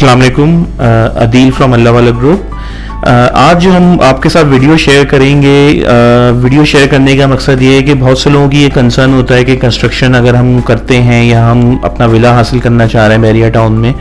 अस्सलाम वालेकुम। अदील फ्रॉम अल्लाह वाला ग्रुप। आज जो हम आपके साथ वीडियो शेयर करेंगे, वीडियो शेयर करने का मकसद ये है कि बहुत से लोगों की ये कंसर्न होता है कि कंस्ट्रक्शन अगर हम करते हैं या हम अपना विला हासिल करना चाह रहे हैं बैरिया टाउन में,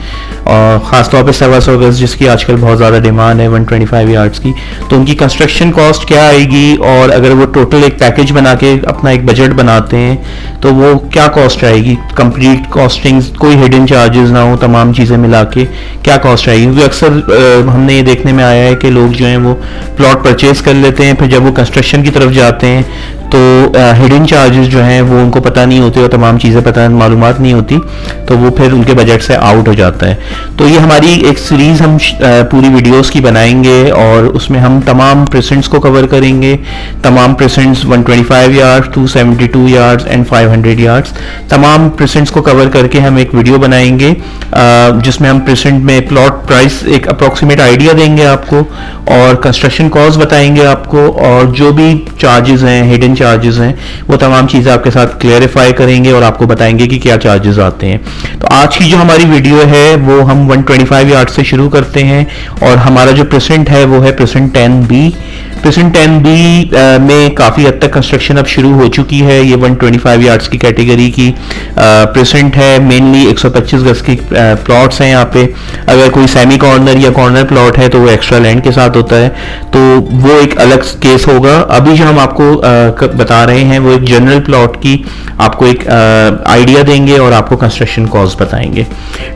और ख़ासतौर पे 125 गज जिसकी आजकल बहुत ज़्यादा डिमांड है 125 यार्ड्स की, तो उनकी कंस्ट्रक्शन कॉस्ट क्या आएगी, और अगर वो टोटल एक पैकेज बना के अपना एक बजट बनाते हैं तो वो क्या कॉस्ट आएगी, कंप्लीट कॉस्टिंग, कोई हिडन चार्जेस ना हो, तमाम चीज़ें मिला के क्या कॉस्ट आएगी। क्योंकि अक्सर हमने ये देखने में आया है कि लोग जो हैं वो प्लॉट परचेज कर लेते हैं, फिर जब वो कंस्ट्रक्शन की तरफ जाते हैं तो हिडन चार्जेस जो हैं वो उनको पता नहीं होते और तमाम चीज़ें पता मालूमात नहीं होती, तो वो फिर उनके बजट से आउट हो जाता है। तो ये हमारी एक सीरीज़ हम पूरी वीडियोस की बनाएंगे और उसमें हम तमाम परसेंट्स को कवर करेंगे, तमाम percents 125 yards, 272 yards and 500 yards, तमाम परसेंट्स को कवर करके हम एक वीडियो बनाएंगे जिसमें हम परसेंट में प्लॉट प्राइस एक अप्रॉक्सीमेट आइडिया देंगे आपको, और कंस्ट्रक्शन कॉस्ट बताएंगे आपको, और जो भी चार्जेस हैं, हिडन चार्जेस हैं, वो तमाम चीज़ें आपके साथ क्लेरिफाई करेंगे और आपको बताएंगे कि क्या चार्जेस आते हैं। तो आज की जो हमारी वीडियो है वो हम 125 यार्ड से शुरू करते हैं, और हमारा जो परसेंट है वो है परसेंट 10B। परसेंट 10B में काफ़ी हद तक कंस्ट्रक्शन अब शुरू हो चुकी है। ये 125 यार्ड्स की कैटेगरी की परसेंट है। मेनली 125 गज की प्लॉट्स हैं यहाँ पे। अगर कोई सेमी कॉर्नर या कॉर्नर प्लॉट है तो वो एक्स्ट्रा लैंड के साथ होता है, तो वो एक अलग केस होगा। अभी जो हम आपको बता रहे हैं वो एक जनरल प्लॉट की आपको एक आइडिया देंगे और आपको कंस्ट्रक्शन कॉस्ट बताएंगे।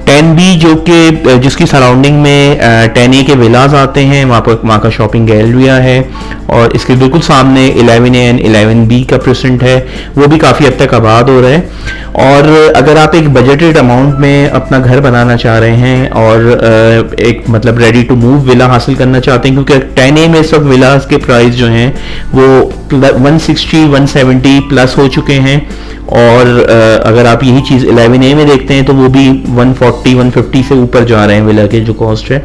10B जो कि जिसकी सराउंडिंग में 10A के विलाज आते हैं, वहाँ का शॉपिंग गैलरिया है, और इसके बिल्कुल सामने 11A एंड 11B का परसेंट है, वो भी काफ़ी हद तक आबाद हो रहा है। और अगर आप एक बजटेड अमाउंट में अपना घर बनाना चाह रहे हैं और एक मतलब रेडी टू मूव विला हासिल करना चाहते हैं, क्योंकि 10A में सब विलास के प्राइस जो हैं वो 160-170 प्लस हो चुके हैं, और अगर आप यही चीज़ 11A में देखते हैं तो वो भी 140-150 से ऊपर जा रहे हैं विला के जो कॉस्ट है।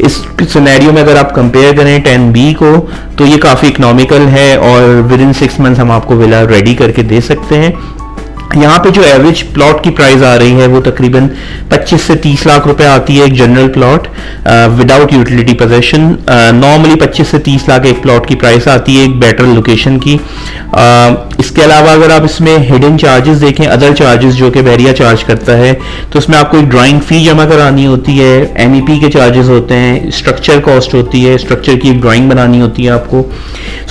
इस सिनेरियो में अगर आप कंपेयर करें 10B को तो ये काफ़ी इकोनॉमिकल है, और विद इन 6 मंथ्स हम आपको विला रेडी करके दे सकते हैं। यहाँ पे जो एवरेज प्लॉट की प्राइस आ रही है वो तकरीबन 25 से 30 लाख रुपए आती है एक general plot without utility possession. Normally 25 से 30 लाख एक प्लॉट की प्राइस आती है एक बेटर लोकेशन की। इसके अलावा अगर आप इसमें हिडन चार्जेस देखें, अदर चार्जेस जो कि बैरिया चार्ज करता है, तो इसमें आपको एक ड्राइंग फी जमा करानी होती है, MEP के चार्जेस होते हैं, स्ट्रक्चर कॉस्ट होती है, स्ट्रक्चर की एक ड्राइंग बनानी होती है आपको,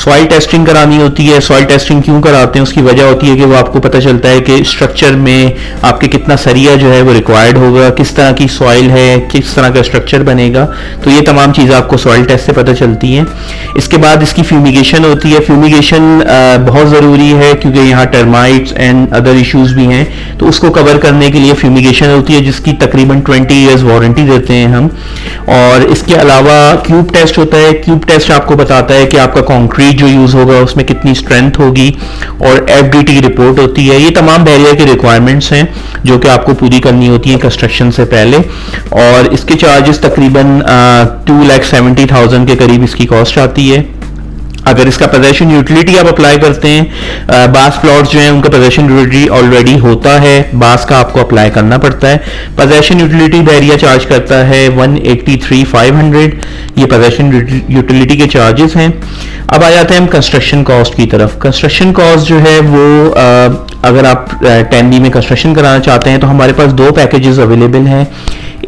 सॉइल टेस्टिंग करानी होती है। सॉइल टेस्टिंग क्यों कराते हैं उसकी वजह होती है कि वो आपको पता चलता है कि स्ट्रक्चर में आपके कितना सरिया जो है वो रिक्वायर्ड होगा, किस तरह की सॉइल है, किस तरह का स्ट्रक्चर बनेगा, तो ये तमाम चीज़ें आपको सॉइल टेस्ट से पता चलती हैं। इसके बाद इसकी फ्यूमिगेशन होती है। फ्यूमिगेशन बहुत ज़रूरी है क्योंकि यहाँ टर्माइट्स एंड अदर इश्यूज भी हैं, तो उसको कवर करने के लिए फ्यूमिगेशन होती है जिसकी तकरीबन 20 ईयर्स वारंटी देते हैं हम। और इसके अलावा क्यूब टेस्ट होता है। क्यूब टेस्ट आपको बताता है कि आपका कंक्रीट जो यूज़ होगा उसमें कितनी स्ट्रेंथ होगी, और FDT रिपोर्ट होती है। ये तमाम बैरिया के रिक्वायरमेंट्स हैं जो कि आपको पूरी करनी होती है कंस्ट्रक्शन से पहले, और इसके चार्जेस तकरीबन 2,70,000 के करीब इसकी कॉस्ट आती है। अगर इसका पोजेशन यूटिलिटी आप अप्लाई करते हैं, बास प्लॉट्स जो हैं उनका पोजेशन यूटिलिटी ऑलरेडी होता है, बास का आपको अप्लाई करना पड़ता है। पोजेशन यूटिलिटी बैरिया चार्ज करता है 183,500, ये पोजेशन यूटिलिटी के चार्जेस हैं। अब आ जाते हैं हम कंस्ट्रक्शन कॉस्ट की तरफ। कंस्ट्रक्शन कॉस्ट जो है वो अगर आप 10B में कंस्ट्रक्शन कराना चाहते हैं तो हमारे पास 2 पैकेजेस अवेलेबल हैं।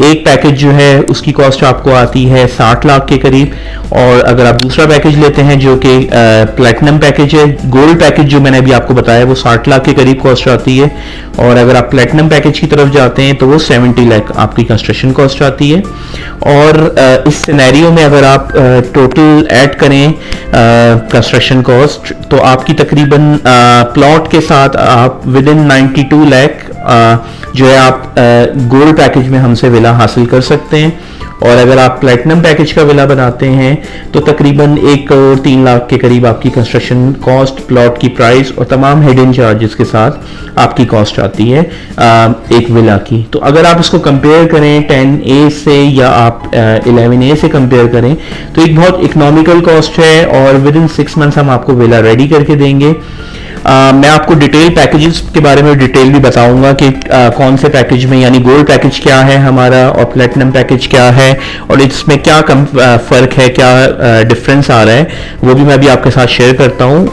एक पैकेज जो है उसकी कॉस्ट आपको आती है 60 लाख के करीब, और अगर आप दूसरा पैकेज लेते हैं जो कि प्लैटिनम पैकेज है, गोल्ड पैकेज जो मैंने अभी आपको बताया वो 60 लाख के करीब कॉस्ट आती है, और अगर आप प्लैटिनम पैकेज की तरफ जाते हैं तो वो 70 लाख आपकी कंस्ट्रक्शन कॉस्ट आती है। और इस सिनेरियो में अगर आप टोटल ऐड करें कंस्ट्रक्शन कॉस्ट तो आपकी तकरीबन प्लॉट के साथ आप विद इन 92 लाख जो है आप गोल्ड पैकेज में हमसे विला हासिल कर सकते हैं। और अगर आप प्लैटिनम पैकेज का विला बनाते हैं तो तकरीबन 1 करोड़ 3 लाख के करीब आपकी कंस्ट्रक्शन कॉस्ट, प्लॉट की प्राइस और तमाम हिडन चार्जेस के साथ आपकी कॉस्ट आती है एक विला की। तो अगर आप इसको कंपेयर करें 10A से या आप 11A से कंपेयर करें तो एक बहुत इकोनॉमिकल कॉस्ट है, और विद इन 6 मंथ्स हम आपको विला रेडी करके देंगे। मैं आपको डिटेल पैकेजेस के बारे में डिटेल भी बताऊंगा कि कौन से पैकेज में, यानी गोल्ड पैकेज क्या है हमारा और प्लेटिनम पैकेज क्या है और इसमें क्या फ़र्क है, क्या डिफरेंस आ रहा है, वो भी मैं अभी आपके साथ शेयर करता हूँ,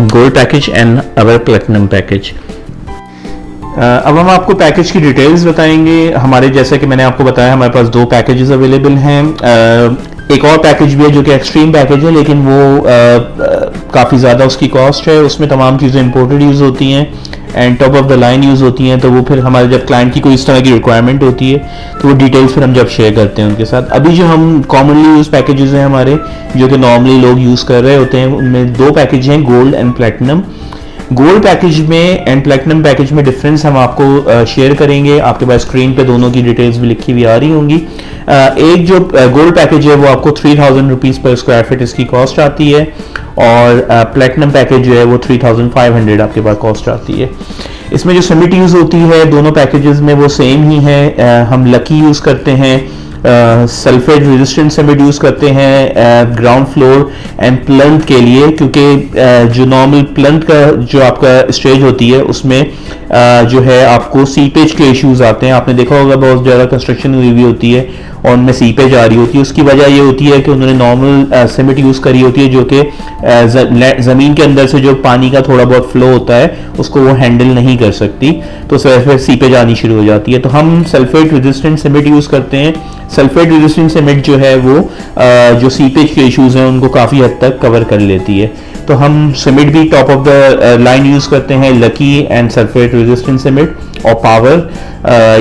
gold package and our platinum package. अब हम आपको पैकेज की डिटेल्स बताएंगे। हमारे, जैसे कि मैंने आपको बताया, हमारे पास 2 पैकेजेस अवेलेबल हैं। एक और पैकेज भी है जो कि एक्सट्रीम पैकेज है, लेकिन वो काफ़ी ज़्यादा उसकी कॉस्ट है, उसमें तमाम चीज़ें इंपोर्टेड यूज़ होती हैं and top of the line use होती हैं। तो वो फिर हमारे जब क्लाइंट की कोई इस तरह की रिक्वायरमेंट होती है तो वो डिटेल्स फिर हम जब शेयर करते हैं उनके साथ। अभी जो हम कॉमनली यूज़ पैकेजेस हैं हमारे, जो कि नॉर्मली लोग यूज़ कर रहे होते हैं, उनमें 2 पैकेज हैं, gold and platinum. Gold package में एंड प्लेटिनम पैकेज में डिफरेंस हम आपको शेयर करेंगे। आपके पास स्क्रीन पे दोनों की डिटेल्स भी लिखी हुई आ रही होंगी। एक जो गोल्ड पैकेज है वो आपको 3000 रुपीज़ पर स्क्वायर फीट इसकी कॉस्ट आती है, और प्लेटिनम पैकेज जो है वो 3500 आपके पास कॉस्ट आती है। इसमें जो सिमिट यूज़ होती है दोनों पैकेजेस में वो सेम ही है। हम लकी यूज़ करते हैं, सल्फेट रेजिस्टेंट सिमिट यूज़ करते हैं ग्राउंड फ्लोर एंड प्लंथ के लिए, क्योंकि जो नॉर्मल प्लंथ का जो आपका स्टेज होती है उसमें जो है आपको सीपेज के इश्यूज आते हैं। आपने देखा होगा बहुत ज़्यादा कंस्ट्रक्शन हुई हुई होती है और उनमें सीपेज आ रही होती है। उसकी वजह ये होती है कि उन्होंने नॉर्मल सिमिट यूज़ करी होती है जो कि ज़मीन के अंदर से जो पानी का थोड़ा बहुत फ्लो होता है उसको वो हैंडल नहीं कर सकती, तो फिर सीपेज आनी शुरू हो जाती है। तो हम सल्फेट रेजिस्टेंट सिमिट यूज़ करते हैं। सल्फेट रेजिस्टेंट सिमिट जो है वो जो सीपेज के इश्यूज हैं उनको काफ़ी हद तक कवर कर लेती है। तो हम सिमिट भी top of the line use करते हैं, Lucky and sulphate resistant cement और पावर।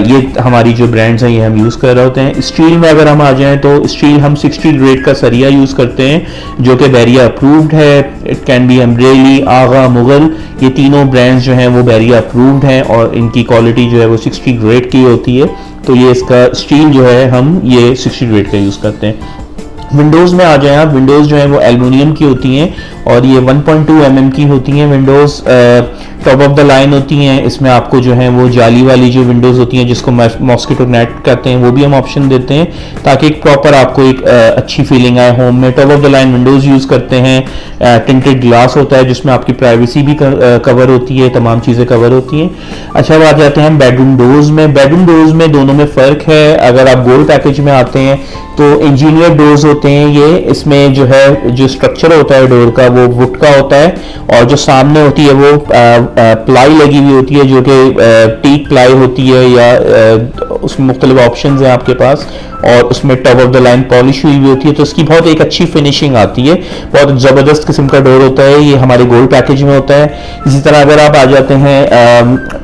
ये हमारी जो ब्रांड्स हैं ये हम यूज़ कर रहे होते हैं। स्टील में अगर हम आ जाएं तो स्टील हम 60 ग्रेड का सरिया यूज़ करते हैं जो कि बैरिया अप्रूव्ड है। इट कैन बी अम्ब्रेली, आगा, मुगल, ये तीनों ब्रांड्स जो हैं वो बैरिया अप्रूव्ड हैं और इनकी क्वालिटी जो है वो 60 ग्रेड की होती है। तो ये इसका स्टील जो है हम ये 60 ग्रेड का यूज़ करते हैं। विंडोज़ में आ जाएं आप, विंडोज़ जो है वो एल्युमिनियम की होती हैं और ये 1.2 mm की होती हैं Windows, top of the line होती हैं। इसमें आपको जो है वो जाली वाली जो विंडोज़ होती हैं जिसको मॉस्किटो नेट कहते हैं वो भी हम ऑप्शन देते हैं ताकि एक प्रॉपर आपको एक अच्छी फीलिंग आए होम में। Top of the line Windows use करते हैं, टिंटेड ग्लास होता है जिसमें आपकी प्राइवेसी भी कवर होती है, तमाम चीज़ें कवर होती हैं। अच्छा, अब आ जाते हैं बेडरूम डोर्स में। बेडरूम डोर्स में दोनों में फ़र्क है। अगर आप गोल्ड पैकेज में आते हैं तो इंजीनियर डोर्स होते हैं ये, इसमें जो है जो स्ट्रक्चर होता है डोर का वो वुड का होता है और जो सामने होती है वो प्लाई लगी हुई होती है जो कि टीक प्लाई होती है या उसमें मुख्तलिफ ऑप्शंस हैं आपके पास, और उसमें top of the line polish हुई हुई होती है तो इसकी बहुत एक अच्छी फिनिशिंग आती है। बहुत ज़बरदस्त किस्म का डोर होता है, ये हमारे गोल्ड पैकेज में होता है। इसी तरह अगर आप आ जाते हैं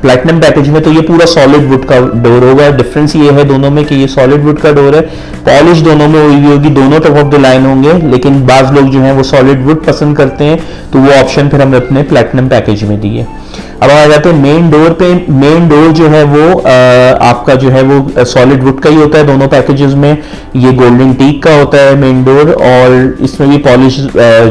प्लैटिनम पैकेज में तो ये पूरा सॉलिड वुड का डोर होगा। डिफरेंस ये है दोनों में कि ये सॉलिड वुड का डोर है, पॉलिश दोनों में हुई होगी, दोनों टॉप ऑफ द लाइन होंगे, लेकिन बाज़ लोग जो हैं वो सॉलिड वुड पसंद करते हैं तो वो ऑप्शन फिर हमने अपने प्लैटिनम पैकेज में दिए। अब आ जाते हैं मेन डोर पे। मेन डोर जो है वो आपका जो है वो सॉलिड वुड का ही होता है दोनों पैकेजेस में। ये गोल्डन टीक का होता है मेन डोर और इसमें भी पॉलिश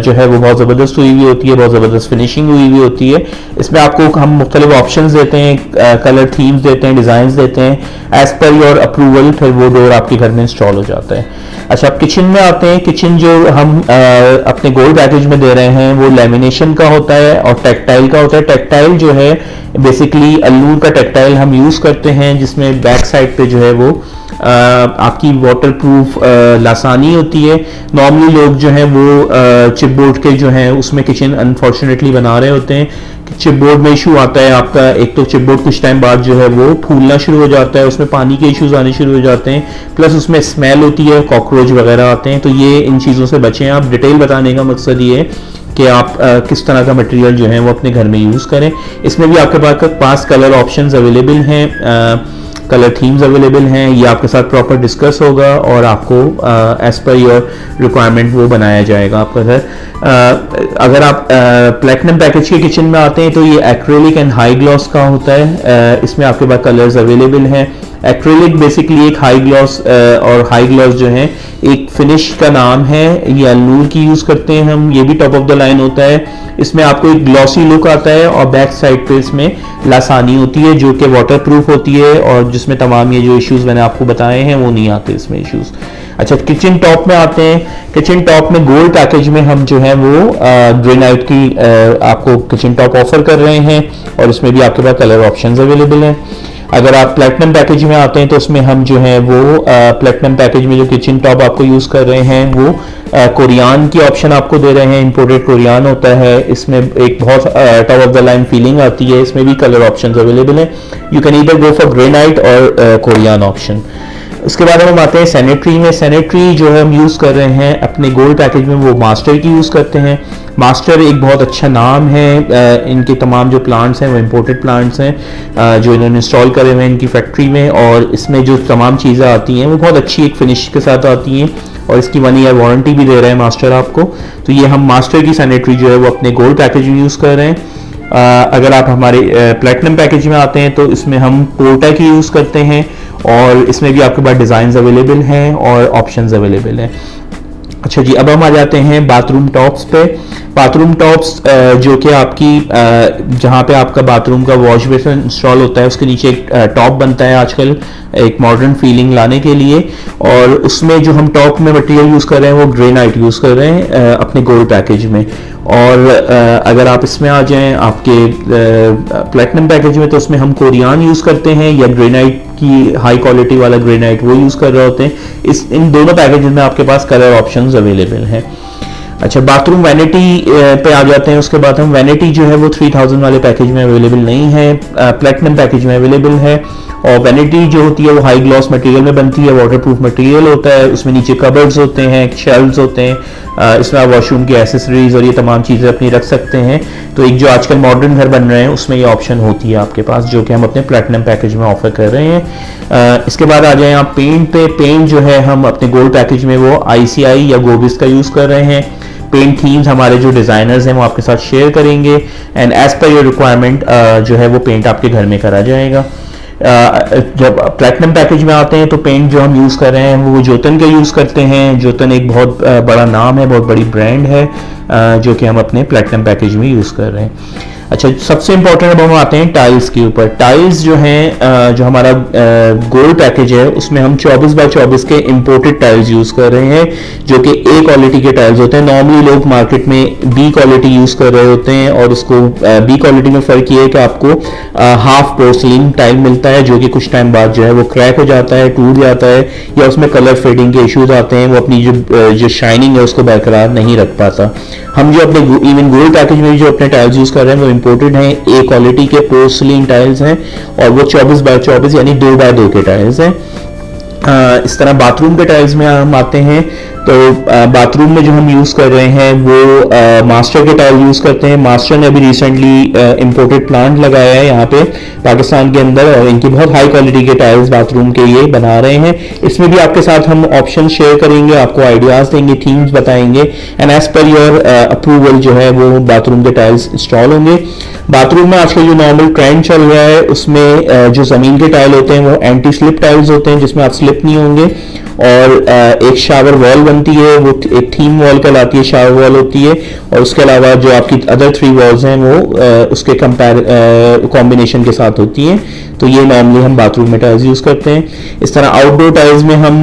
जो है वो बहुत ज़बरदस्त हुई हुई होती है, बहुत ज़बरदस्त फिनिशिंग हुई हुई होती है। इसमें आपको हम मुख्तलिफ ऑप्शंस देते हैं, कलर थीम्स देते हैं, डिज़ाइंस देते हैं, एज पर योर अप्रूवल फिर वो डोर आपके घर में इंस्टॉल हो जाता है। अच्छा, अब किचन में आते हैं। किचन जो हम अपने गोल्ड पैकेज में दे रहे हैं वो लेमिनेशन का होता है और टेक्टाइल का होता है। टेक्टाइल जो है बेसिकली अल्लूर का टेक्टाइल हम यूज़ करते हैं जिसमें बैक साइड पे जो है वो आपकी वाटरप्रूफ लासानी होती है। नॉर्मली लोग जो हैं वो चिपबोर्ड के जो हैं उसमें किचन अनफॉर्चुनेटली बना रहे होते हैं। चिपबोर्ड में इशू आता है आपका, एक तो चिपबोर्ड कुछ टाइम बाद जो है वो फूलना शुरू हो जाता है, उसमें पानी के इश्यूज आने शुरू हो जाते हैं, प्लस उसमें स्मेल होती है, कॉकरोच वगैरह आते हैं। तो ये इन चीज़ों से बचें आप। डिटेल बताने का मकसद ये है कि आप किस तरह का मटेरियल जो है वो अपने घर में यूज़ करें। इसमें भी आपके पास कलर ऑप्शंस अवेलेबल हैं, कलर थीम्स अवेलेबल हैं। ये आपके साथ प्रॉपर डिस्कस होगा और आपको एज पर योर रिक्वायरमेंट वो बनाया जाएगा आपका घर। अगर आप प्लैटिनम पैकेज के किचन में आते हैं तो ये एक्रेलिक एंड हाई ग्लॉस का होता है। इसमें आपके पास कलर्स अवेलेबल हैं, एक्रेलिक बेसिकली एक हाई ग्लॉस और हाई ग्लॉस जो है एक फिनिश का नाम है, ये अल्नूर की यूज करते हैं हम, ये भी टॉप ऑफ द लाइन होता है। इसमें आपको एक ग्लॉसी लुक आता है और बैक साइड पे इसमें लासानी होती है जो कि वाटर प्रूफ होती है और जिसमें तमाम ये जो इश्यूज मैंने आपको बताए हैं वो नहीं आते इसमें इश्यूज। अच्छा, किचन टॉप में आते हैं। किचन टॉप में गोल्ड पैकेज में हम जो है वो ग्रेनाइट की आपको किचन टॉप ऑफर कर रहे हैं और इसमें भी आपके पास कलर ऑप्शंस अवेलेबल हैं। अगर आप प्लेटिनम पैकेज में आते हैं तो उसमें हम जो है वो प्लेटिनम पैकेज में जो किचन टॉप आपको यूज कर रहे हैं वो कोरियान की ऑप्शन आपको दे रहे हैं, इंपोर्टेड कोरियान होता है। इसमें एक बहुत top of the line feeling आती है, इसमें भी कलर ऑप्शंस अवेलेबल हैं। You can either go for granite और कोरियान ऑप्शन। उसके बाद हम आते हैं सैनिटरी में। सैनिटरी जो है हम यूज़ कर रहे हैं अपने गोल्ड पैकेज में वो मास्टर की यूज़ करते हैं। मास्टर एक बहुत अच्छा नाम है, इनके तमाम जो प्लांट्स हैं वो इम्पोर्टेड प्लांट्स हैं जो इन्होंने इंस्टॉल करे हुए हैं इनकी फैक्ट्री में, और इसमें जो तमाम चीज़ें आती हैं वो बहुत अच्छी एक फिनिश के साथ आती हैं और इसकी 1 ईयर वारंटी भी दे रहे हैं मास्टर आपको। तो ये हम मास्टर की सैनिटरी जो है वो अपने गोल्ड पैकेज में यूज़ कर रहे हैं। अगर आप हमारे प्लेटिनम पैकेज में आते हैं तो इसमें हम पोर्टा की यूज़ करते हैं और इसमें भी आपके पास डिज़ाइंस अवेलेबल हैं और ऑप्शंस अवेलेबल हैं। अच्छा जी, अब हम आ जाते हैं बाथरूम टॉप्स पे। बाथरूम टॉप्स जो कि आपकी जहाँ पे आपका बाथरूम का वॉश बेसिन इंस्टॉल होता है उसके नीचे एक टॉप बनता है आजकल एक मॉडर्न फीलिंग लाने के लिए, और उसमें जो हम टॉप में मटेरियल यूज़ कर रहे हैं वो ग्रेनाइट यूज़ कर रहे हैं अपने गोल्ड पैकेज में। और अगर आप इसमें आ जाएं आपके प्लेटिनम पैकेज में तो उसमें हम कोरियान यूज़ करते हैं या ग्रेनाइट की हाई क्वालिटी वाला ग्रेनाइट वो यूज़ कर रहे होते हैं। इन दोनों पैकेजेस में आपके पास कलर ऑप्शंस अवेलेबल हैं। अच्छा, बाथरूम वैनिटी पे आ जाते हैं। उसके बाद हम वैनिटी जो है वो 3000 वाले पैकेज में अवेलेबल नहीं है, प्लेटिनम पैकेज में अवेलेबल है। और वैनिटी जो होती है वो हाई ग्लॉस मटेरियल में बनती है, वाटरप्रूफ मटेरियल होता है, उसमें नीचे कबर्ड्स होते हैं, शेल्व्स होते हैं, इसमें आप वॉशरूम की एसेसरीज और ये तमाम चीज़ें अपनी रख सकते हैं। तो एक जो आजकल मॉडर्न घर बन रहे हैं उसमें ये ऑप्शन होती है आपके पास जो कि हम अपने प्लेटिनम पैकेज में ऑफर कर रहे हैं। इसके बाद आ जाए आप पेंट पे। पेंट जो है हम अपने गोल्ड पैकेज में वो ICI या गोबिस का यूज़ कर रहे हैं। पेंट थीम्स हमारे जो डिज़ाइनर्स हैं वो आपके साथ शेयर करेंगे and as per your requirement जो है वो पेंट आपके घर में करा जाएगा। जब प्लैटिनम पैकेज में आते हैं तो पेंट जो हम यूज़ कर रहे हैं वो जोतन का यूज़ करते हैं। जोतन एक बहुत बड़ा नाम है, बहुत बड़ी ब्रांड है जो कि हम अपने प्लैटिनम पैकेज में यूज़ कर रहे हैं। अच्छा, सबसे इंपॉर्टेंट अब हम आते हैं टाइल्स के ऊपर। टाइल्स जो हैं जो हमारा गोल्ड पैकेज है उसमें हम 24x24 के इंपोर्टेड टाइल्स यूज़ कर रहे हैं जो कि A क्वालिटी के टाइल्स होते हैं। नॉर्मली लोग मार्केट में B क्वालिटी यूज़ कर रहे होते हैं और उसको B क्वालिटी में फ़र्क ये है कि आपको हाफ पोर्सलिन टाइल मिलता है जो कि कुछ टाइम बाद जो है वो क्रैक हो जाता है, टूट जाता है या उसमें कलर फेडिंग के इश्यूज आते हैं, वो अपनी जो शाइनिंग है उसको बरकरार नहीं रख पाता। हम जो अपने इवन गोल्ड पैकेज में जो अपने टाइल्स यूज़ कर रहे हैं वो इंपोर्टेड हैं, A क्वालिटी के पोर्सलिन टाइल्स हैं और वो 24x24 यानी 2x2 के टाइल्स हैं। इस तरह बाथरूम के टाइल्स में हम आते हैं तो बाथरूम में जो हम यूज़ कर रहे हैं वो मास्टर के टाइल यूज़ करते हैं। मास्टर ने अभी रिसेंटली इंपोर्टेड प्लांट लगाया है यहाँ पे पाकिस्तान के अंदर और इनकी बहुत हाई क्वालिटी के टाइल्स बाथरूम के ये बना रहे हैं। इसमें भी आपके साथ हम ऑप्शन शेयर करेंगे, आपको आइडियाज़ देंगे, थीम्स बताएंगे and as per your approval जो है वो बाथरूम के टाइल्स इंस्टॉल होंगे। बाथरूम में आजकल जो नॉर्मल ट्रेंड चल रहा है उसमें जो ज़मीन के टाइल होते हैं वो एंटी स्लिप टाइल्स होते हैं जिसमें आप स्लिप नहीं होंगे, और एक शावर वॉल बनती है वो एक थीम वॉल कहलाती है, शावर वॉल होती है, और उसके अलावा जो आपकी अदर 3 वॉल्स हैं वो उसके कॉम्बिनेशन के साथ होती हैं। तो ये नॉर्मली हम बाथरूम में टाइल्स यूज़ करते हैं। इस तरह आउटडोर टाइल्स में हम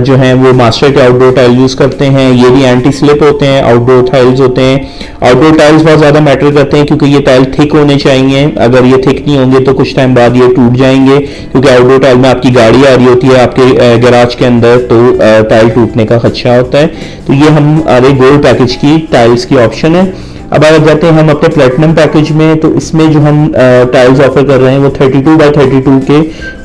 जो हैं वो मास्टर के आउटडोर टाइल यूज़ करते हैं। ये भी एंटी स्लिप होते हैं, आउटडोर टाइल्स होते हैं। आउटडोर टाइल्स बहुत ज़्यादा मैटर करते हैं क्योंकि ये टाइल थिक होने चाहिए, अगर ये थिक नहीं होंगे तो कुछ टाइम बाद ये टूट जाएंगे क्योंकि आउटडोर टाइल में आपकी गाड़ी आ रही होती है आपके गैराज के अंदर तो टाइल टूटने का खदशा होता है। तो ये हमारे गोल्ड पैकेज की टाइल्स की ऑप्शन है। अब आ जाते हैं हम अपने प्लेटिनम पैकेज में, तो इसमें जो हम टाइल्स ऑफर कर रहे हैं वो 32x32 के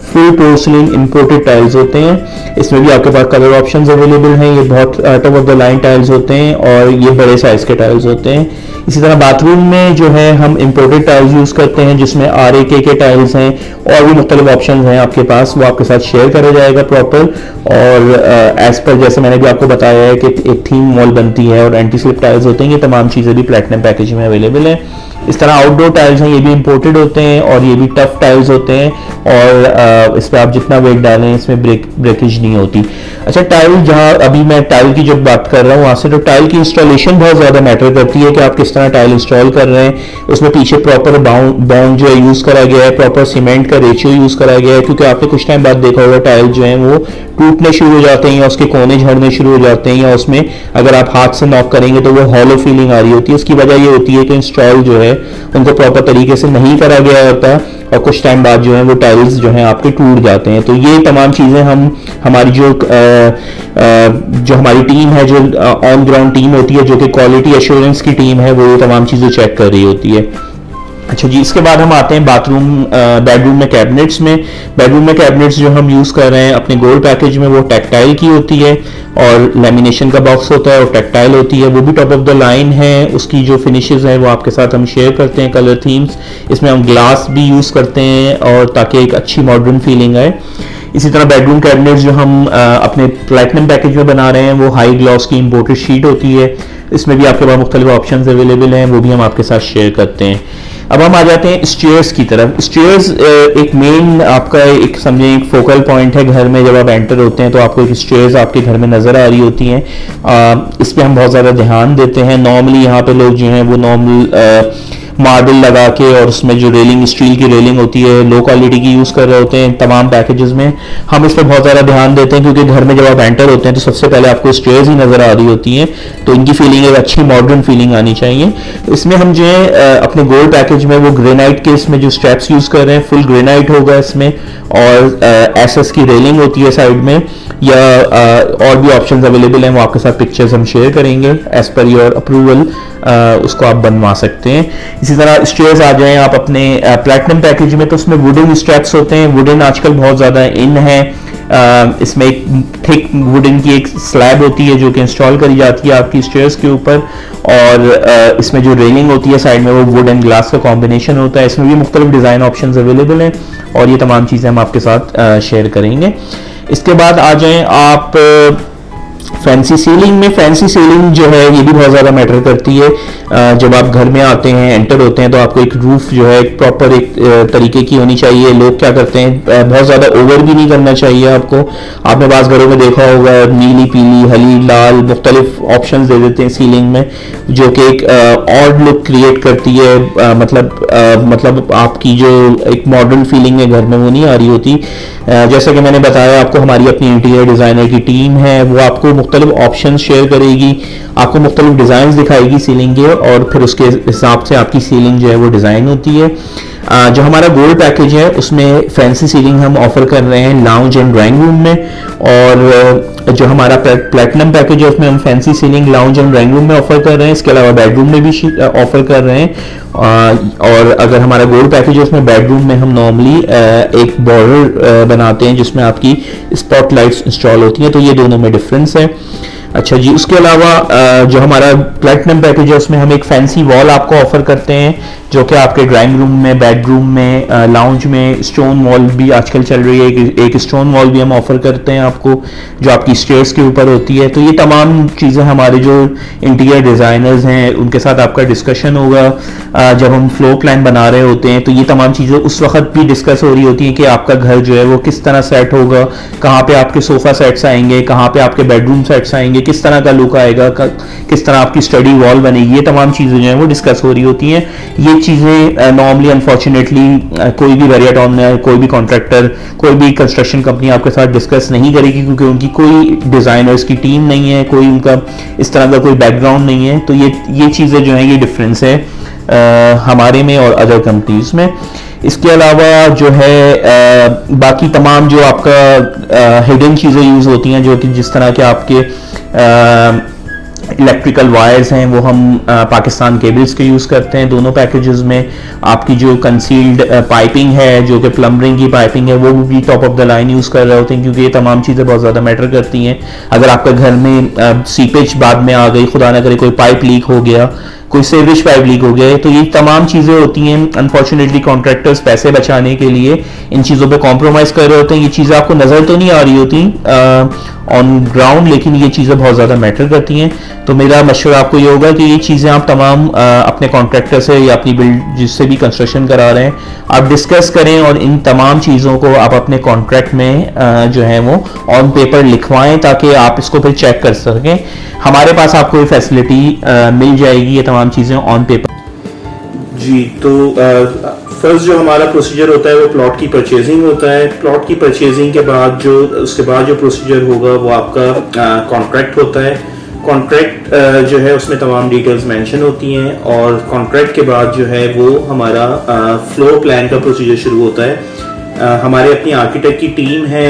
फुल पोर्सलिन इंपोर्टेड टाइल्स होते हैं। इसमें भी आपके पास कलर ऑप्शंस अवेलेबल हैं। ये बहुत top of the line tiles होते हैं और ये बड़े साइज के टाइल्स होते हैं। इसी तरह बाथरूम में जो है हम इंपोर्टेड टाइल्स यूज़ करते हैं जिसमें RAK के टाइल्स हैं और भी मुख्तलिफ ऑप्शंस हैं आपके पास, वो आपके साथ शेयर करा जाएगा प्रॉपर। और एज पर जैसे मैंने भी आपको बताया है कि एक थीम वॉल बनती है और एंटी स्लिप टाइल्स होते हैं, ये तमाम चीज़ें भी प्लेटिनम पैकेज में अवेलेबल है। इस तरह आउटडोर टाइल्स हैं, ये भी इंपोर्टेड होते हैं और ये भी टफ टाइल्स होते हैं और इस पर आप जितना वेट डालें इसमें ब्रेकेज नहीं होती। अच्छा, टाइल जहाँ अभी मैं टाइल की जब बात कर रहा हूँ वहाँ से, तो टाइल की इंस्टॉलेशन बहुत ज़्यादा मैटर करती है कि आप किस तरह टाइल इंस्टॉल कर रहे हैं। उसमें पीछे प्रॉपर बाउंड जो है यूज़ करा गया है, प्रॉपर सीमेंट का रेशियो यूज़ करा गया है, क्योंकि आपने कुछ टाइम बाद देखा होगा टाइल जो है वो टूटने शुरू हो जाते हैं या उसके कोने झड़ने शुरू हो जाते हैं, या उसमें अगर आप हाथ से नॉक करेंगे तो वो हॉलो फीलिंग आ रही होती है। इसकी वजह ये होती है कि इंस्टॉल जो है उनको प्रॉपर तरीके से नहीं करा गया होता और कुछ टाइम बाद जो है वो टाइल्स जो है आपके टूट जाते हैं। तो ये तमाम चीज़ें हम हमारी जो हमारी टीम है, जो ऑन ग्राउंड टीम होती है, जो कि क्वालिटी एश्योरेंस की टीम है, वो ये तमाम चीज़ें चेक कर रही होती है। अच्छा जी, इसके बाद हम आते हैं बेडरूम में कैबिनेट्स में। बेडरूम में कैबिनेट्स जो हम यूज़ कर रहे हैं अपने गोल्ड पैकेज में, वो टेक्टाइल की होती है और लेमिनेशन का बॉक्स होता है और टेक्टाइल होती है, वो भी टॉप ऑफ द लाइन है। उसकी जो फिनिशेस है वो आपके साथ हम शेयर करते हैं, कलर थीम्स। इसमें हम ग्लास भी यूज़ करते हैं और ताकि एक अच्छी मॉडर्न फीलिंग आए। इसी तरह बेडरूम कैबिनेट्स जो हम अपने प्लैटिनम पैकेज में बना रहे हैं वो हाई ग्लॉस की इंपोर्टेड शीट होती है। इसमें भी आपके पास मुख्तलिफ ऑप्शंस अवेलेबल हैं, वो भी हम आपके साथ शेयर करते हैं। अब हम आ जाते हैं स्टेयर्स की तरफ। स्टेयर्स एक मेन आपका एक समझें एक फोकल पॉइंट है घर में। जब आप एंटर होते हैं तो आपको एक स्टेयर्स आपके घर में नज़र आ रही होती हैं। इस पर हम बहुत ज़्यादा ध्यान देते हैं। नॉर्मली यहाँ पे लोग जो हैं वो नॉर्मल मार्बल लगा के और उसमें जो रेलिंग स्टील की रेलिंग होती है लो क्वालिटी की यूज़ कर रहे होते हैं तमाम पैकेजेस में। हम इस पर बहुत ज़्यादा ध्यान देते हैं क्योंकि घर में जब आप एंटर होते हैं तो सबसे पहले आपको स्टेयर्स ही नज़र आ रही होती हैं, तो इनकी फीलिंग एक अच्छी मॉडर्न फीलिंग आनी चाहिए। इसमें हम जो है अपने गोल्ड पैकेज में वो ग्रेनाइट के इसमें जो स्टेप्स यूज़ कर रहे हैं फुल ग्रेनाइट होगा इसमें, और एसएस की रेलिंग होती है साइड में, या और भी ऑप्शंस अवेलेबल हैं, वो आपके साथ पिक्चर्स हम शेयर करेंगे। एज पर योर अप्रूवल उसको आप बनवा सकते हैं। इसी तरह स्टेयर्स आ जाएं आप अपने प्लैटिनम पैकेज में, तो उसमें वुडन स्ट्रैप्स होते हैं। वुडन आजकल बहुत ज़्यादा इन है। इसमें एक थिक वुडन की एक स्लैब होती है जो कि इंस्टॉल करी जाती है आपकी स्टेयर्स के ऊपर, और इसमें जो रेलिंग होती है साइड में वो वुड एंड ग्लास का कॉम्बिनेशन होता है। इसमें भी मुख्तलिफ डिज़ाइन ऑप्शंस अवेलेबल हैं और ये तमाम चीज़ें हम आपके साथ शेयर करेंगे। इसके बाद आ जाएं आप फैंसी सीलिंग में। फैंसी सीलिंग जो है ये भी बहुत ज़्यादा मैटर करती है। जब आप घर में आते हैं एंटर होते हैं तो आपको एक रूफ जो है प्रॉपर एक तरीके की होनी चाहिए। लोग क्या करते हैं बहुत ज़्यादा ओवर भी नहीं करना चाहिए आपको। आपने बाज़ घरों में देखा होगा नीली पीली हली लाल मुख्तलिफ ऑप्शंस दे देते हैं सीलिंग में, जो कि एक ऑड लुक क्रिएट करती है। मतलब आपकी जो एक मॉडर्न फीलिंग है घर में वो नहीं आ रही होती। जैसा कि मैंने बताया आपको हमारी अपनी इंटीरियर डिज़ाइनर की टीम है, वो आपको मुख्तलिफ ऑप्शन शेयर करेगी, आपको मुख्तलिफ डिज़ाइन दिखाएगी सीलिंग के, और फिर उसके हिसाब से आपकी सीलिंग जो है वो डिज़ाइन होती है। जो हमारा गोल्ड पैकेज है उसमें फैंसी सीलिंग हम ऑफर कर रहे हैं लाउंज एंड ड्राइंग रूम में, और जो हमारा प्लैटिनम पैकेज है उसमें हम fancy ceiling lounge and drawing room में ऑफर कर रहे हैं। इसके अलावा बेडरूम में भी ऑफर कर रहे हैं। और अगर हमारा गोल्ड पैकेज है उसमें बेडरूम में हम नॉर्मली एक बॉर्डर बनाते हैं जिसमें आपकी स्पॉटलाइट्स इंस्टॉल होती हैं, तो ये दोनों में डिफरेंस है। अच्छा जी, उसके अलावा जो हमारा प्लैटिनम पैकेज है उसमें हम एक फैंसी वॉल आपको ऑफर करते हैं जो कि आपके ड्राइंग रूम में, बेडरूम में, लाउंज में स्टोन वॉल भी आजकल चल रही है। एक स्टोन वॉल भी हम ऑफर करते हैं आपको जो आपकी स्टेयर्स के ऊपर होती है। तो ये तमाम चीज़ें हमारे जो इंटीरियर डिज़ाइनर्स हैं उनके साथ आपका डिस्कशन होगा जब हम फ्लोर प्लान बना रहे होते हैं। तो ये तमाम चीज़ें उस वक्त भी डिस्कस हो रही होती हैं कि आपका घर जो है वो किस तरह सेट होगा, कहाँ पे आपके सोफ़ा सेट्स आएंगे, कहाँ पे आपके बेडरूम सेट्स आएंगे, किस तरह का लुक आएगा, किस तरह आपकी स्टडी वॉल बनेगी। ये तमाम चीज़ें जो हैं वो डिस्कस हो रही होती हैं। ये चीज़ें नॉर्मली अनफॉर्चुनेटली कोई भी वेरिएटॉन में कोई भी कॉन्ट्रैक्टर, कोई भी कंस्ट्रक्शन कंपनी आपके साथ डिस्कस नहीं करेगी क्योंकि उनकी कोई डिज़ाइनर्स की टीम नहीं है, कोई उनका इस तरह का कोई बैकग्राउंड नहीं है। तो ये चीज़ें जो हैं ये डिफरेंस है हमारे में और अदर कंपनीज में। इसके अलावा जो है बाकी तमाम जो आपका हिडन चीज़ें यूज़ होती हैं, जो कि जिस तरह के आपके इलेक्ट्रिकल वायर्स हैं वो हम पाकिस्तान केबल्स के यूज़ करते हैं दोनों पैकेजेस में। आपकी जो कंसील्ड पाइपिंग है, जो कि प्लम्बरिंग की पाइपिंग है, वो भी top of the line use कर रहे होते हैं क्योंकि ये तमाम चीज़ें बहुत ज़्यादा मैटर करती हैं। अगर आपका घर में सीपेज बाद में आ गई, खुदा ना करे कोई पाइप लीक हो गया, कोई सेवरेज पाइप लीक हो गया, तो ये तमाम चीज़ें होती हैं। अनफॉर्चुनेटली कॉन्ट्रैक्टर्स पैसे बचाने के लिए इन चीज़ों पे कॉम्प्रोमाइज़ कर रहे होते हैं। ये चीज़ें आपको नज़र तो नहीं आ रही होती ऑन ग्राउंड, लेकिन ये चीज़ें बहुत ज़्यादा मैटर करती हैं। तो मेरा मशवरा आपको ये होगा कि ये चीज़ें आप तमाम अपने कॉन्ट्रैक्टर से या अपनी बिल्ड जिससे भी कंस्ट्रक्शन करा रहे हैं आप डिस्कस करें, और इन तमाम चीज़ों को आप अपने कॉन्ट्रैक्ट में जो है वो ऑन पेपर लिखवाएं, ताकि आप इसको फिर चेक कर सकें। हमारे पास आपको ये फैसिलिटी मिल जाएगी, ये तमाम चीज़ें ऑन पेपर। जी, तो फर्स्ट जो हमारा प्रोसीजर होता है वो प्लॉट की परचेजिंग होता है। प्लॉट की परचेजिंग के बाद उसके बाद जो प्रोसीजर होगा वो आपका कॉन्ट्रैक्ट होता है। कॉन्ट्रैक्ट जो है उसमें तमाम डिटेल्स मेंशन होती हैं, और कॉन्ट्रैक्ट के बाद जो है वो हमारा फ्लोर प्लान का प्रोसीजर शुरू होता है। हमारे अपनी आर्किटेक्ट की टीम है,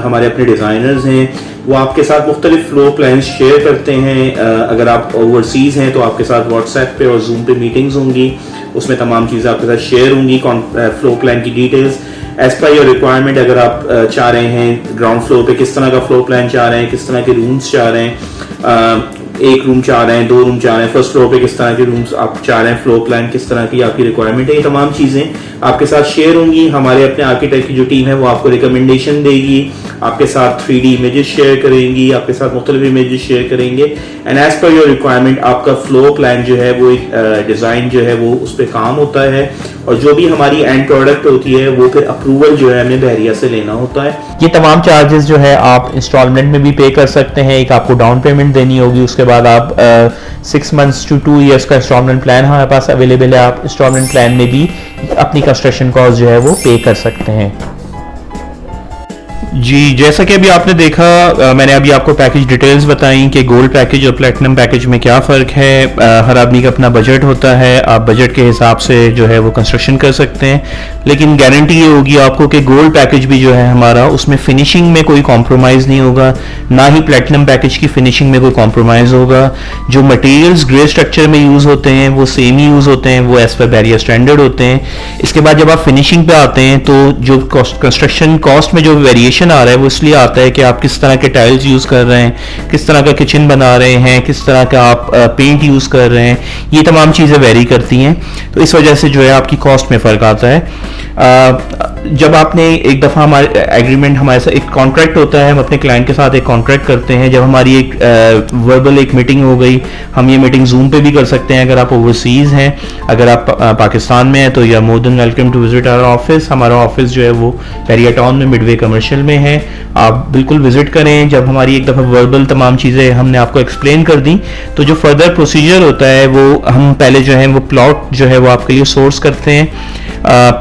हमारे अपने डिज़ाइनर्स हैं, वो आपके साथ मुख्तलिफ फ्लोर प्लान शेयर करते हैं। अगर आप ओवरसीज़ हैं तो आपके साथ व्हाट्सएप पे और जूम पे मीटिंग्स होंगी, उसमें तमाम चीज़ें आपके साथ शेयर होंगी, फ्लोर प्लान की details as per your requirement. अगर आप चाह रहे हैं ग्राउंड फ्लोर पे किस तरह का फ्लोर प्लान चाह रहे हैं, किस तरह के रूम्स चाह रहे हैं, एक रूम चाह रहे हैं, 2 रूम चाह रहे हैं, फर्स्ट फ्लोर पे किस तरह के रूम्स आप चाह रहे हैं, फ्लोर प्लान किस तरह की आपकी रिक्वायरमेंट है, ये तमाम चीज़ें आपके साथ शेयर होंगी। हमारे अपने आर्किटेक्ट की जो टीम है वो आपको रिकमेंडेशन देगी, आपके साथ 3D इमेजेस शेयर करेंगी, आपके साथ मुख्तलिफ इमेजेस शेयर करेंगे, and as per your requirement आपका फ्लोर प्लान जो है वो एक डिज़ाइन जो है वो उस पर काम होता है, और जो भी हमारी एंड प्रोडक्ट होती है वो फिर अप्रूवल जो है हमें बहरिया से लेना होता है। ये तमाम चार्जेस जो है आप इंस्टॉलमेंट में भी पे कर सकते हैं। एक आपको डाउन पेमेंट देनी होगी, उसके बाद आप 6 months to 2 years का इंस्टॉलमेंट प्लान हमारे पास अवेलेबल है। आप इंस्टॉलमेंट प्लान में भी अपनी कंस्ट्रक्शन कॉस्ट जो है वो पे कर सकते हैं। जी, जैसा कि अभी आपने देखा, मैंने अभी आपको पैकेज डिटेल्स बताई कि गोल्ड पैकेज और प्लैटिनम पैकेज में क्या फ़र्क है। हर आदमी का अपना बजट होता है, आप बजट के हिसाब से जो है वो कंस्ट्रक्शन कर सकते हैं, लेकिन गारंटी ये होगी आपको कि गोल्ड पैकेज भी जो है हमारा, उसमें फिनिशिंग में कोई कॉम्प्रोमाइज़ नहीं होगा, ना ही प्लैटिनम पैकेज की फिनिशिंग में कोई कॉम्प्रोमाइज़ होगा। जो मटेरियल्स ग्रे स्ट्रक्चर में यूज़ होते हैं वो सेम ही यूज़ होते हैं, वो एज पर बैरियर स्टैंडर्ड होते हैं। इसके बाद जब आप फिनिशिंग पे आते हैं तो जो कंस्ट्रक्शन कॉस्ट में जो वेरिएशन आ रहा है वो इसलिए आता है कि आप किस तरह के टाइल्स यूज कर रहे हैं, किस तरह का किचन बना रहे हैं, किस तरह का आप पेंट यूज कर रहे हैं, ये तमाम चीजें वेरी करती हैं। तो इस वजह से जो है आपकी कॉस्ट में फर्क आता है। जब आपने एक दफ़ा हमारे एग्रीमेंट, हमारे साथ एक कॉन्ट्रैक्ट होता है, हम अपने क्लाइंट के साथ एक कॉन्ट्रैक्ट करते हैं। जब हमारी एक वर्बल एक मीटिंग हो गई, हम ये मीटिंग जूम पे भी कर सकते हैं अगर आप ओवरसीज़ हैं। अगर आप पाकिस्तान में हैं तो you are more than welcome to visit our office. हमारा ऑफिस जो है वो बैरिया टाउन में मिडवे कमर्शियल में है, आप बिल्कुल विजिट करें। जब हमारी एक दफ़ा वर्बल तमाम चीज़ें हमने आपको एक्सप्लेन कर दी, तो जो फर्दर प्रोसीजर होता है वो हम पहले जो है वो प्लॉट जो है वो आपके लिए सोर्स करते हैं।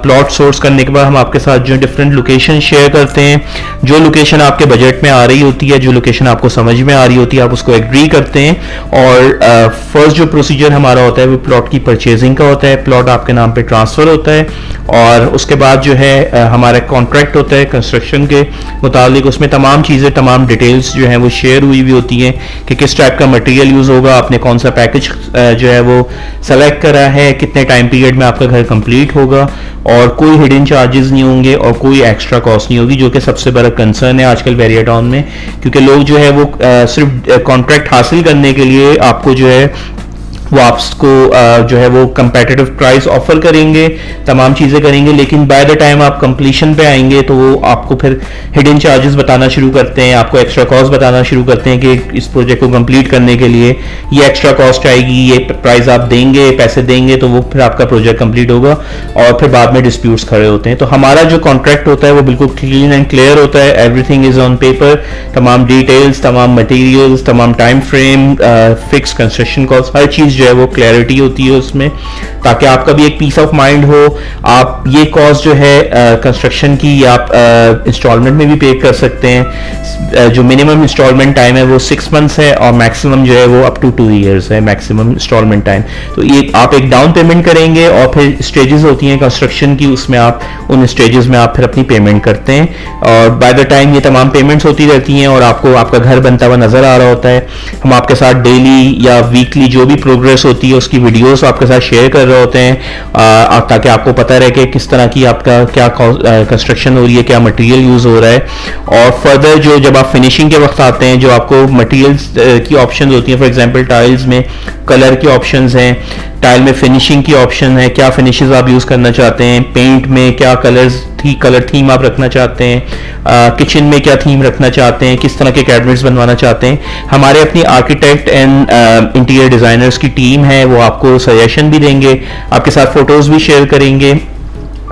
प्लॉट सोर्स करने के बाद हम आपके साथ जो डिफरेंट लोकेशन शेयर करते हैं, जो लोकेशन आपके बजट में आ रही होती है, जो लोकेशन आपको समझ में आ रही होती है, आप उसको एग्री करते हैं। और फर्स्ट जो प्रोसीजर हमारा होता है वो प्लॉट की परचेजिंग का होता है। प्लॉट आपके नाम पे ट्रांसफ़र होता है, और उसके बाद जो है हमारा कॉन्ट्रैक्ट होता है कंस्ट्रक्शन के मुतालिक। उसमें तमाम चीज़ें, तमाम डिटेल्स जो हैं वो शेयर हुई हुई होती हैं कि किस टाइप का मटेरियल यूज़ होगा, आपने कौन सा पैकेज जो है वो सेलेक्ट करा है, कितने टाइम पीरियड में आपका घर कंप्लीट होगा, और कोई हिडन चार्जेस नहीं होंगे और कोई एक्स्ट्रा कॉस्ट नहीं होगी, जो कि सबसे बड़ा कंसर्न है आजकल बैरिया टाउन में। क्योंकि लोग जो है वो सिर्फ कॉन्ट्रैक्ट हासिल करने के लिए आपको जो है वो आपको जो है वो कंपेटिटिव प्राइस ऑफर करेंगे, तमाम चीज़ें करेंगे, लेकिन बाय द टाइम आप कंप्लीशन पे आएंगे तो वो आपको फिर हिडन चार्जेस बताना शुरू करते हैं, आपको एक्स्ट्रा कॉस्ट बताना शुरू करते हैं कि इस प्रोजेक्ट को कंप्लीट करने के लिए ये एक्स्ट्रा कॉस्ट आएगी, ये प्राइस आप देंगे, पैसे देंगे तो वो फिर आपका प्रोजेक्ट कंप्लीट होगा, और फिर बाद में डिस्प्यूट्स खड़े होते हैं। तो हमारा जो कॉन्ट्रैक्ट होता है वो बिल्कुल क्लीन एंड क्लियर होता है, एवरीथिंग इज ऑन पेपर, तमाम डिटेल्स, तमाम मटीरियल्स, तमाम time frame, fix construction cost, हर चीज़ जो है वो क्लैरिटी होती है उसमें, ताकि आपका भी एक पीस ऑफ माइंड हो। आप ये कॉस्ट जो है कंस्ट्रक्शन की आप इंस्टॉलमेंट में भी पे कर सकते हैं। जो मिनिमम इंस्टॉलमेंट टाइम है वो 6 months है, और मैक्सिमम जो है वो अप टू 2 years है मैक्सिमम इंस्टॉलमेंट टाइम। तो ये आप एक डाउन पेमेंट करेंगे, और फिर स्टेजेस होती हैं कंस्ट्रक्शन की, उसमें आप उन स्टेजेस में आप फिर अपनी पेमेंट करते हैं, और बाय द टाइम ये तमाम पेमेंट्स होती रहती हैं और आपको आपका घर बनता हुआ नजर आ रहा होता है। हम आपके साथ डेली या वीकली जो भी प्रोग्रेस होती है उसकी वीडियोस आपके साथ शेयर कर रहे होते हैं, ताकि आपको पता रहे कि किस तरह की आपका क्या कंस्ट्रक्शन हो रही है, क्या मटेरियल यूज हो रहा है। और फर्दर जो जब आप फिनिशिंग के वक्त आते हैं, जो आपको मटेरियल्स की ऑप्शन होती हैं, फॉर एग्जांपल टाइल्स में कलर के ऑप्शंस हैं, टाइल में फिनिशिंग की ऑप्शन है, क्या फिनिशेस आप यूज़ करना चाहते हैं, पेंट में क्या कलर थीम आप रखना चाहते हैं, किचन में क्या थीम रखना चाहते हैं, किस तरह के कैबिनेट्स बनवाना चाहते हैं। हमारे अपनी आर्किटेक्ट एंड इंटीरियर डिज़ाइनर्स की टीम है, वो आपको सजेशन भी देंगे, आपके साथ फोटोज़ भी शेयर करेंगे।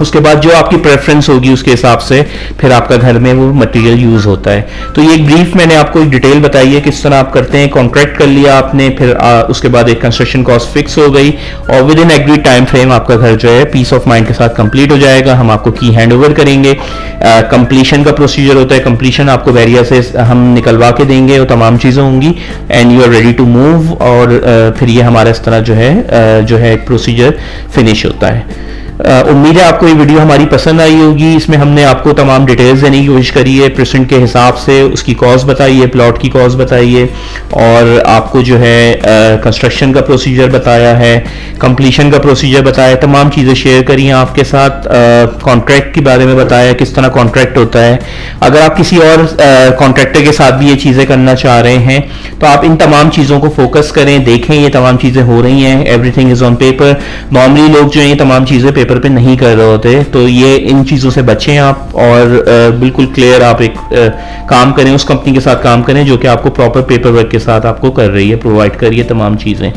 उसके बाद जो आपकी प्रेफरेंस होगी उसके हिसाब से फिर आपका घर में वो मटेरियल यूज़ होता है। तो ये एक ब्रीफ मैंने आपको एक डिटेल बताई है किस तरह आप करते हैं। कॉन्ट्रैक्ट कर लिया आपने, फिर उसके बाद एक कंस्ट्रक्शन कॉस्ट फिक्स हो गई और with in agreed time frame आपका घर जो है पीस ऑफ माइंड के साथ कंप्लीट हो जाएगा। हम आपको की हैंड ओवर करेंगे। कंप्लीशन का प्रोसीजर होता है, कंप्लीशन आपको वेरिया से हम निकलवा के देंगे, वो तमाम चीज़ें होंगी and you are ready to move. और फिर ये हमारा इस तरह जो है एक प्रोसीजर फिनिश होता है। उम्मीद है आपको ये वीडियो हमारी पसंद आई होगी। इसमें हमने आपको तमाम डिटेल्स देने की कोशिश करी है, परसेंट के हिसाब से उसकी कॉस्ट बताई है, प्लॉट की कॉस्ट बताई है और आपको जो है कंस्ट्रक्शन का प्रोसीजर बताया है, कंप्लीशन का प्रोसीजर बताया, तमाम चीज़ें शेयर करी हैं आपके साथ। कॉन्ट्रैक्ट के बारे में बताया किस तरह कॉन्ट्रैक्ट होता है। अगर आप किसी और कॉन्ट्रैक्टर के साथ भी ये चीज़ें करना चाह रहे हैं तो आप इन तमाम चीज़ों को फोकस करें, देखें ये तमाम चीज़ें हो रही हैं। Everything is on paper. Normally लोग जो हैं ये तमाम चीज़ें पेपर पे नहीं कर रहे होते, तो ये इन चीज़ों से बचें आप और बिल्कुल क्लियर आप एक काम करें, उस कंपनी के साथ काम करें जो कि आपको प्रॉपर पेपर वर्क के साथ आपको कर रही है, प्रोवाइड कर रही है तमाम चीज़ें।